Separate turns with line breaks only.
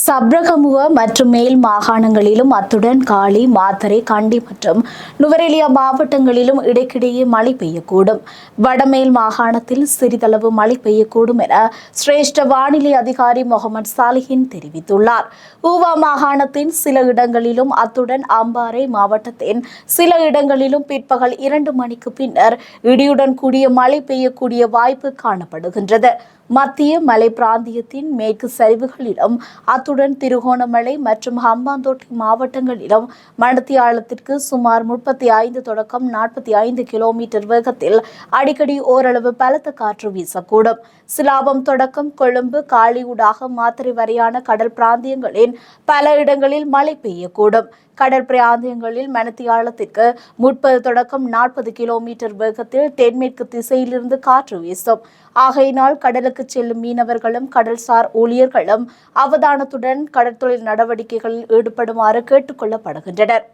சப்ரகமுவ மற்றும் மேல் மாகாணங்களிலும் அத்துடன் காலி, மாத்தறை, கண்டி மற்றும் நுவரெலியா மாவட்டங்களிலும் இடைக்கிடையே மழை பெய்யக்கூடும். வடமேல் மாகாணத்தில் சிறிதளவு மழை பெய்யக்கூடும் என சிரேஷ்ட வானிலை அதிகாரி முகமது சாலிஹின் தெரிவித்துள்ளார். ஊவா மாகாணத்தின் சில இடங்களிலும் அத்துடன் அம்பாறை மாவட்டத்தின் சில இடங்களிலும் பிற்பகல் 2 மணிக்கு பின்னர் இடியுடன் கூடிய மழை பெய்யக்கூடிய வாய்ப்பு காணப்படுகின்றது. மத்திய மலை பிராந்தியத்தின் மேற்கு சரிவுகளிலும் அத்துடன் திருகோணமலை மற்றும் ஹம்பாந்தோட்டை மாவட்டங்களிலும் மணித்தியாலத்திற்கு சுமார் 35 தொடக்கம் 45 கிலோமீட்டர் வேகத்தில் அடிக்கடி ஓரளவு பலத்த காற்று வீசக்கூடும். சிலாபம் தொடக்கம் கொழும்பு, காலியூடாக மாத்தறை வரையான கடல் பிராந்தியங்களின் பல இடங்களில் மழை பெய்யக்கூடும். கடல் பிராந்தியங்களில் மணித்தியாலத்திற்கு 30 தொடக்கம் 40 கிலோமீட்டர் வேகத்தில் தென்மேற்கு திசையிலிருந்து காற்று வீசும். ஆகையினால் கடலுக்கு செல்லும் மீனவர்களும் கடல்சார் ஊழியர்களும் அவதானத்துடன் கடற்தொழில் நடவடிக்கைகளில் ஈடுபடுமாறு கேட்டுக் கொள்ளப்படுகின்றனர்.